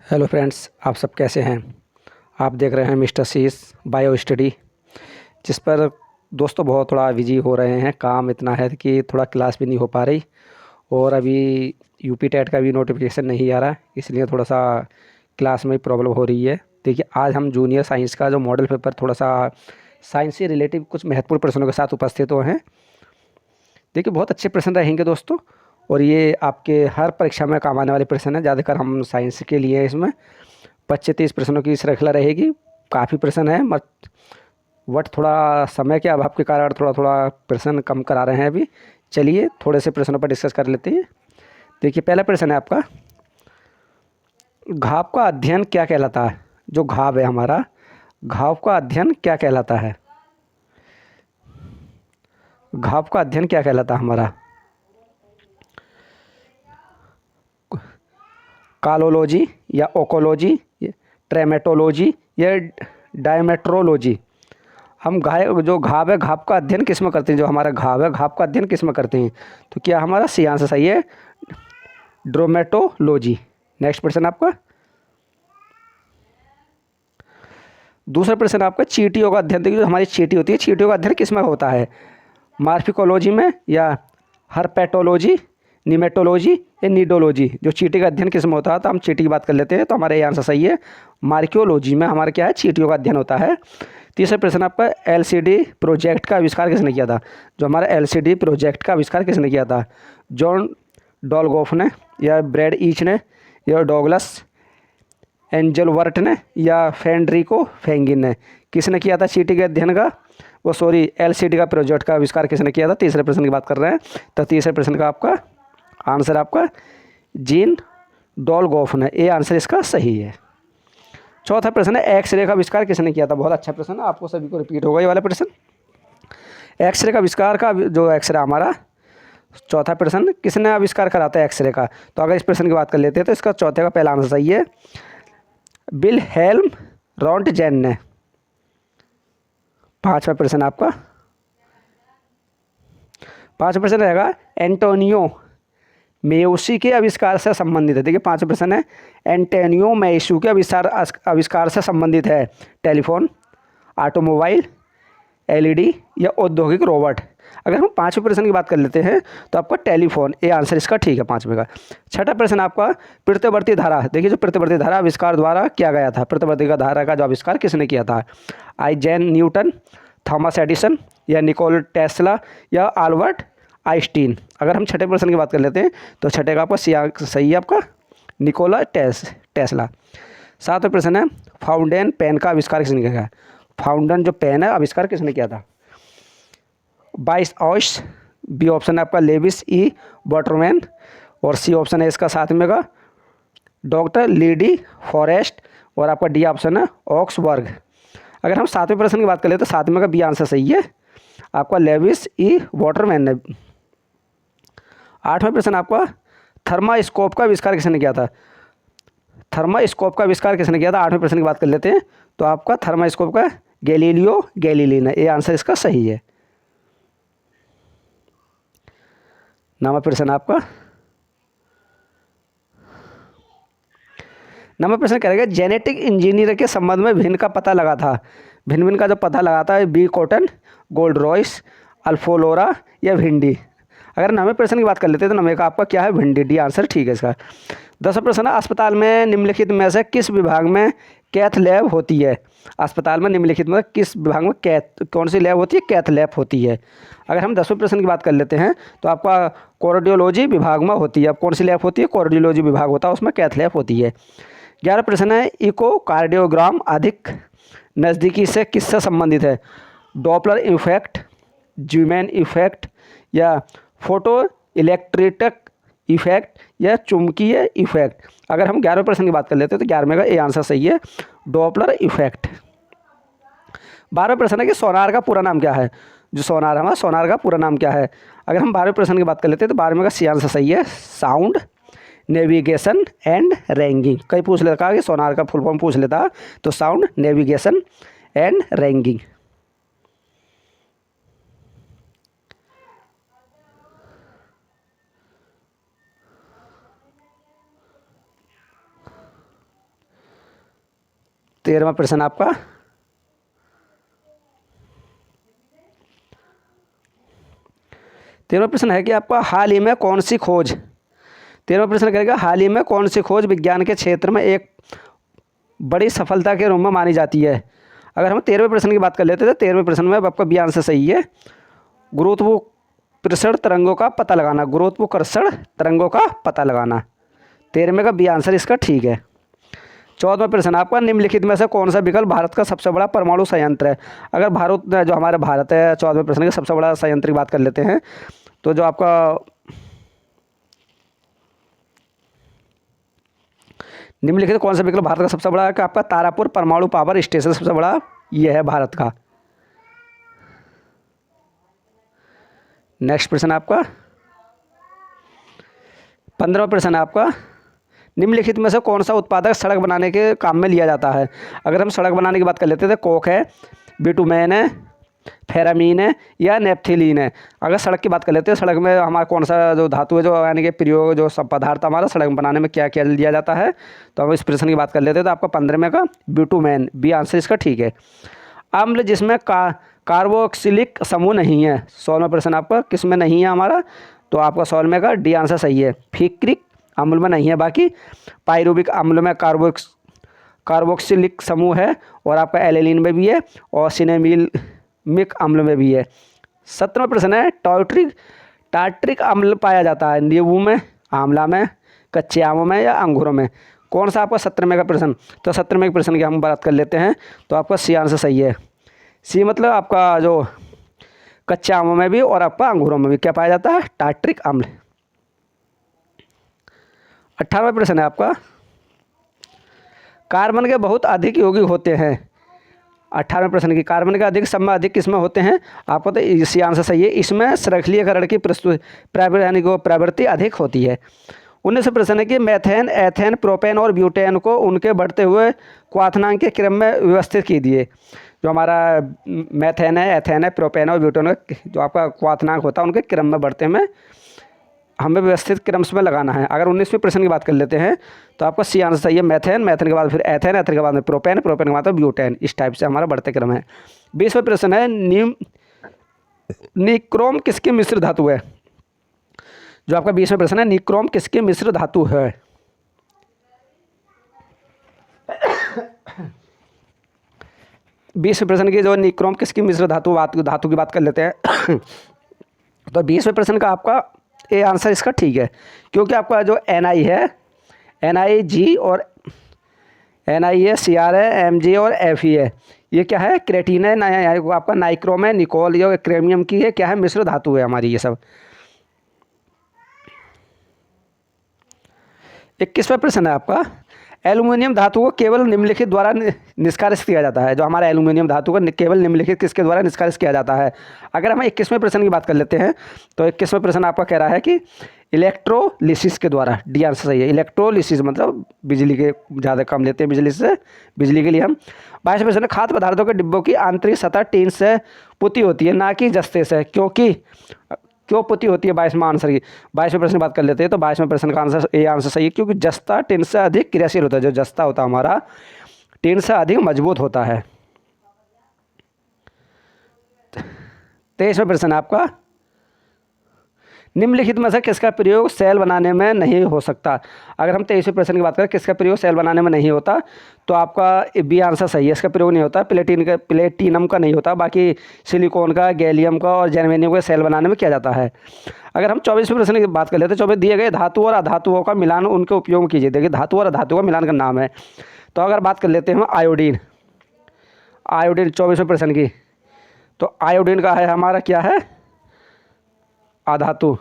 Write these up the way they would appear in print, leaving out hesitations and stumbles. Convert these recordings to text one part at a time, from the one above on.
Hello friends, आप सब कैसे हैं। आप देख रहे हैं मिस्टर सीस बायो स्टडी, जिस पर दोस्तों बहुत थोड़ा बिजी हो रहे हैं। काम इतना है कि थोड़ा क्लास भी नहीं हो पा रही, और अभी यूपी टेट का भी नोटिफिकेशन नहीं आ रहा, इसलिए थोड़ा सा क्लास में प्रॉब्लम हो रही है। देखिए, आज हम जूनियर साइंस का जो मॉडल पेपर, थोड़ा सा साइंस से रिलेटिव कुछ महत्वपूर्ण प्रश्नों के साथ उपस्थित हुए हैं। देखिए, बहुत अच्छे प्रश्न रहेंगे दोस्तों, और ये आपके हर परीक्षा में काम आने वाले प्रश्न हैं। ज़्यादातर हम साइंस के लिए इसमें 25-30 प्रश्नों की श्रृंखला रहेगी। काफ़ी प्रश्न है मत, बट थोड़ा समय के अभाव के कारण थोड़ा थोड़ा प्रश्न कम करा रहे हैं अभी। चलिए थोड़े से प्रश्नों पर डिस्कस कर लेते हैं। देखिए, पहला प्रश्न है आपका, घाव का अध्ययन क्या कहलाता है। जो घाव है हमारा, घाव का अध्ययन क्या कहलाता है। घाव का अध्ययन क्या कहलाता है हमारा। कालोलॉजी या ओकोलॉजी, ट्रेमेटोलॉजी या डायमेट्रोलॉजी। हम घाव, जो घाव है, घाव का अध्ययन किस में करते हैं। जो हमारा घाव है, घाव का अध्ययन किस में करते हैं। तो क्या हमारा सी आंसर सही है, ड्रोमेटोलॉजी। नेक्स्ट प्रश्न आपका, दूसरा प्रश्न आपका, चींटियों का अध्ययन। देखिए, जो हमारी चींटी होती है, चींटियों का अध्ययन किस में होता है। मार्फिकोलॉजी में, या हर्पेटोलॉजी, निमेटोलॉजी या नीडोलॉजी। जो चींटी का अध्ययन किस में होता है, तो हम चींटी की बात कर लेते हैं, तो हमारा ये आंसर सही है, मार्कियोलॉजी में हमारा क्या है, चींटियों का अध्ययन होता है। तीसरा प्रश्न आपका, एलसीडी प्रोजेक्ट का आविष्कार किसने किया था। जो हमारा एलसीडी प्रोजेक्ट का आविष्कार किसने किया था। जॉन डॉलगॉफ ने, या ब्रैड ईच ने, या डॉगलस एंजल वर्ट ने, या फेडरिको फेंगिन ने। किसने किया था चींटी के अध्ययन का, वो सॉरी एलसीडी का प्रोजेक्ट का आविष्कार किसने किया था। तीसरे प्रश्न की बात कर रहे हैं, तो तीसरे प्रश्न का आपका आंसर आपका जीन डॉलगॉफ ने। ये आंसर इसका सही है। चौथा प्रश्न है, एक्सरे का आविष्कार किसने किया था। बहुत अच्छा प्रश्न है, आपको सभी को रिपीट होगा ये वाला प्रश्न। एक्सरे का आविष्कार का, जो एक्सरे हमारा, चौथा प्रश्न, किसने आविष्कार करा था एक्सरे का। तो अगर इस प्रश्न की बात कर लेते हैं, तो इसका चौथे का पहला आंसर सही है, विल्हेल्म रॉन्टजेन ने। पांचवा प्रश्न आपका, पांचवा प्रश्न रहेगा, एंटोनियो मेयूसी के आविष्कार से संबंधित है। देखिए, पांचवा प्रश्न है, एंटोनियो मेयूसी के आविष्कार से संबंधित है। टेलीफोन, ऑटोमोबाइल, एलईडी या औद्योगिक रोबोट। अगर हम पांचवें प्रश्न की बात कर लेते हैं, तो आपका टेलीफोन, ये आंसर इसका ठीक है पांचवें का। छठा प्रश्न आपका, प्रत्यावर्ती धारा। देखिए, जो प्रत्यावर्ती धारा आविष्कार द्वारा किया गया था, प्रत्यावर्ती का धारा का जो आविष्कार किसने किया था। आइजैक न्यूटन, थॉमस एडिसन, या निकोल टेस्ला, या आल्बर्ट आइंस्टीन। अगर हम छठे प्रश्न की बात कर लेते हैं, तो छठे का आपका सही है आपका निकोला टेस्ला। सातवें प्रश्न है, फाउंटेन पेन का आविष्कार किसने किया। फाउंटेन जो पेन है, आविष्कार किसने किया था। बाइस ऑयस, बी ऑप्शन है आपका लेविस ई वाटरमैन, और सी ऑप्शन है इसका सातवें का डॉक्टर लीडी फॉरेस्ट, और आपका डी ऑप्शन है ऑक्सबर्ग। अगर हम सातवें प्रश्न की बात कर ले, तो सातवें का बी आंसर सही है, आपका लेविस ई वाटरमैन ने। आठवां प्रश्न आपका, थर्मास्कोप का आविष्कार किसने किया था। थर्मास्कोप का आविष्कार किसने किया था, आठवें प्रश्न की बात कर लेते हैं, तो आपका थर्मास्कोप का गैलीलियो गैलीली ने। ये आंसर इसका सही है। नवा प्रश्न आपका, नंबर प्रश्न करेगा, जेनेटिक इंजीनियर के संबंध में भिन्न का पता लगा था। भिन्न भिन्न का जो पता लगाता है, बी कॉटन, गोल्ड रॉयस, अल्फोलोरा या भिंडी। अगर नवे प्रश्न की बात कर लेते हैं, तो नवे का आपका क्या है, भिंडी। डी आंसर ठीक है इसका। 10वां प्रश्न है, अस्पताल में निम्नलिखित में से किस विभाग में कैथ लैब होती है। अस्पताल में निम्नलिखित में किस विभाग में कैथ, कौन सी लैब होती है, कैथ लैब होती है। अगर हम 10वें प्रश्न की बात कर लेते हैं, तो आपका कार्डियोलॉजी विभाग में होती है। अब कौन सी लैब होती है, कार्डियोलॉजी विभाग होता है, उसमें कैथ लैब होती है। 11 प्रश्न है, इको कार्डियोग्राम अधिक नज़दीकी से किससे संबंधित है। डॉपलर इफेक्ट, ज्यूमैन इफेक्ट, या फोटो इलेक्ट्रिक इफेक्ट, या चुंबकीय इफेक्ट। अगर हम 11वें प्रश्न की बात कर लेते हैं, तो 11वें का ये आंसर सही है, डॉपलर इफेक्ट। 12वें प्रश्न है कि सोनार का पूरा नाम क्या है। जो सोनार है, हमारा सोनार का पूरा नाम क्या है। अगर हम 12वें प्रश्न की बात कर लेते हैं, तो 12वें का सी आंसर सही है, साउंड नेविगेशन एंड रैंगिंग। कहीं पूछ लेता कि सोनार का फुल फॉर्म पूछ लेता, तो साउंड नेविगेशन एंड रैंगिंग। 13वां प्रश्न आपका, तेरहवां प्रश्न है कि आपका हाल ही में कौन सी खोज, 13वां प्रश्न करेगा हाल ही में कौन सी खोज विज्ञान के क्षेत्र में एक बड़ी सफलता के रूप में मानी जाती है। अगर हम 13वें प्रश्न की बात कर लेते हैं तो 13वें प्रश्न में आपका बी आंसर सही है, गुरुत्वाकर्षण तरंगों का पता लगाना, गुरुत्वाकर्षण तरंगों का पता लगाना, 13वें का बी आंसर इसका ठीक है। 14वां प्रश्न आपका, निम्नलिखित में से कौन सा विकल्प भारत का सबसे बड़ा परमाणु संयंत्र है। अगर भारत जो हमारा भारत है 14वें प्रश्न के सबसे बड़ा संयंत्र की बात कर लेते हैं तो जो आपका निम्नलिखित कौन सा विकल्प भारत का सबसे बड़ा है कि आपका तारापुर परमाणु पावर स्टेशन सबसे बड़ा ये है भारत का। नेक्स्ट प्रश्न आपका 15वां प्रश्न आपका, निम्नलिखित में से कौन सा उत्पादक सड़क बनाने के काम में लिया जाता है। अगर हम सड़क बनाने की बात कर लेते हैं तो कोक है, बिटुमेन है, फेरामीन है या नेप्थिलीन है। अगर सड़क की बात कर लेते हैं, सड़क में हमारा कौन सा जो धातु है जो यानी कि प्रयोग जो सब पदार्थ हमारा सड़क बनाने में क्या क्या दिया जाता है, तो हम इस प्रश्न की बात कर लेते हैं तो आपका 15वें का बिटुमेन, बी आंसर इसका ठीक है। अम्ल जिसमें कार्बोक्सिलिक समूह नहीं है, 16वां प्रश्न आपका किस में नहीं है हमारा, तो आपका 16वें का डी आंसर सही है, फिक्रिक अम्ल में नहीं है, बाकी पायरुविक अम्ल में कार्बोक्सिलिक समूह है और आपका एलिलीन में भी है और सिनेमिक अम्ल में भी है। 17वां प्रश्न है, टार्ट्रिक अम्ल पाया जाता है नींबू में, आंवला में, कच्चे आमों में या अंगूरों में। कौन सा आपका 17वें का प्रश्न, तो 17वें के प्रश्न की हम बात कर लेते हैं तो आपका सी आंसर सही है। सी मतलब आपका जो कच्चे आमों में भी और आपका अंगूरों में भी क्या पाया जाता है, टार्ट्रिक अम्ल। 18वां प्रश्न है आपका, कार्बन के बहुत अधिक यौगिक होते हैं। 18वें प्रश्न की, कार्बन के अधिक समय अधिक किसमें होते हैं, आपको तो इसी आंसर सही है, इसमें श्रृंखलीकरण की यानी कि प्रवृत्ति अधिक होती है। 19वां प्रश्न है कि मैथेन, एथेन, प्रोपेन और ब्यूटेन को उनके बढ़ते हुए क्वाथनांक के क्रम में व्यवस्थित कीजिए। जो हमारा मैथेन है, एथेन है, प्रोपेन और ब्यूटेन है, जो आपका क्वाथनांक होता है उनके क्रम में बढ़ते में हमें व्यवस्थित क्रम में लगाना है। अगर 19वें प्रश्न की बात कर लेते हैं तो आपका सी आंसर सही है, मैथेन, मैथेन के बाद फिर एथेन, एथेन के बाद में प्रोपेन, प्रोपेन के बाद में ब्यूटेन, इस टाइप से हमारा बढ़ते क्रम है। 20वां प्रश्न है, निक्रोम किसकी मिश्र धातु है। जो आपका 20वां प्रश्न है, निक्रोम किसकी मिश्र धातु है। 20वें प्रश्न की जो निक्रोम किसकी मिश्र धातु की बात कर लेते हैं तो 20वें प्रश्न का आपका ए आंसर इसका ठीक है, क्योंकि आपका जो Ni है, Ni और Ni है, Cr है, Mg और Fe है, ये क्या है, क्रेटीन है, आपका नाइक्रोम है, निकोल, ये क्रेमियम की है, क्या है, मिश्र धातु है हमारी ये सब। 21वां प्रश्न है आपका, एल्युमिनियम धातु को केवल निम्नलिखित द्वारा निष्कासित किया जाता है। जो हमारा एल्युमिनियम धातु को केवल निम्नलिखित किसके द्वारा निष्कासित किया जाता है। अगर हम 21वें प्रश्न की बात कर लेते हैं तो 21वां प्रश्न आपका कह रहा है कि इलेक्ट्रोलिसिस के द्वारा, डी आंसर सही है, इलेक्ट्रोलिसिस मतलब बिजली के ज़्यादा कम लेते हैं बिजली के लिए हम। 22वें प्रश्न, खाद्य पदार्थों के डिब्बों की आंतरिक सतह टीन से पुती होती है ना कि जस्ते से, क्यों पुती होती है 22वां आंसर की। 22वें प्रश्न की बात कर लेते हैं तो 22वें प्रश्न का आंसर ए आंसर सही है, क्योंकि जस्ता टिन से अधिक क्रियाशील होता है। जो जस्ता होता है हमारा टिन से अधिक मजबूत होता है। 23वां प्रश्न आपका, निम्नलिखित में से किसका प्रयोग सेल बनाने में नहीं हो सकता। अगर हम 23वें प्रश्न की बात करें किसका प्रयोग सेल बनाने में नहीं होता, तो आपका बी आंसर सही है, इसका प्रयोग नहीं होता। प्लेटिनम का नहीं होता, बाकी सिलिकॉन का, गैलियम का और जर्मेनियम का सेल बनाने में किया जाता है। अगर हम 24वें प्रश्न की बात कर लेते हैं, 24 दिए गए धातु और अधातुओं का मिलान उनके उपयोग कीजिए। देखिए धातु और अधातु का मिलान का नाम है, तो अगर बात कर लेते हैं हम आयोडीन 24वें प्रश्न की, तो आयोडीन का है हमारा क्या है, अधातु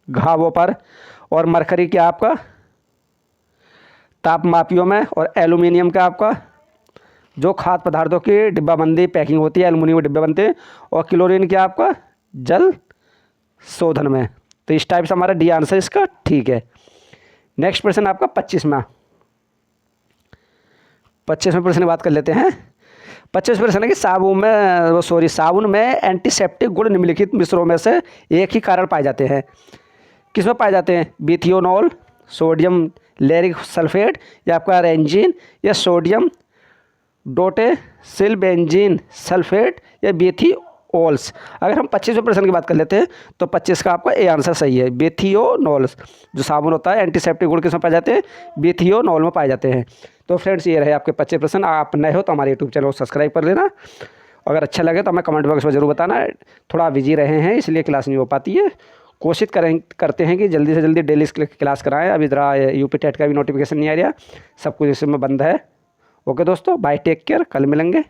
घावों पर, और मरकरी क्या आपका तापमापियों में, और एल्युमिनियम का आपका जो खाद्य पदार्थों की डिब्बाबंदी पैकिंग होती है, एल्युमिनियम के डिब्बे बनते हैं, और क्लोरीन क्या आपका जल शोधन में। तो इस टाइप से हमारा डी आंसर इसका ठीक है। नेक्स्ट प्रश्न आपका 25वां प्रश्न की बात कर लेते हैं। 25 प्रश्न है कि साबुन में एंटीसेप्टिक गुण निम्नलिखित मिश्रों में से एक ही कारण पाए जाते हैं। किस में पाए जाते हैं, बिथियोनॉल, सोडियम लेरिक सल्फेट या आपका रेंजीन या सोडियम डोटेसिलबेंजीन सल्फेट या बेथियोल्स। अगर हम 25% की बात कर लेते हैं तो 25 का आपका ए आंसर सही है, बेथियोनोल्स। जो साबुन होता है एंटीसेप्टिक गुण किसमें पाए जाते हैं, बेथियोनोल में पाए जाते हैं। तो फ्रेंड्स ये रहे आपके 25%। आप नए हो तो हमारे यूट्यूब चैनल को सब्सक्राइब कर लेना। अगर अच्छा लगे तो हमें कमेंट बॉक्स में ज़रूर बताना। थोड़ा बिजी रहे हैं इसलिए क्लास नहीं हो पाती है। कोशिश करते हैं कि जल्दी से जल्दी डेली क्लास कराएं। अभी ज़रा यूपी टेट का भी नोटिफिकेशन नहीं आ रहा, सब कुछ इसमें बंद है। ओके दोस्तों, बाय, टेक केयर, कल मिलेंगे।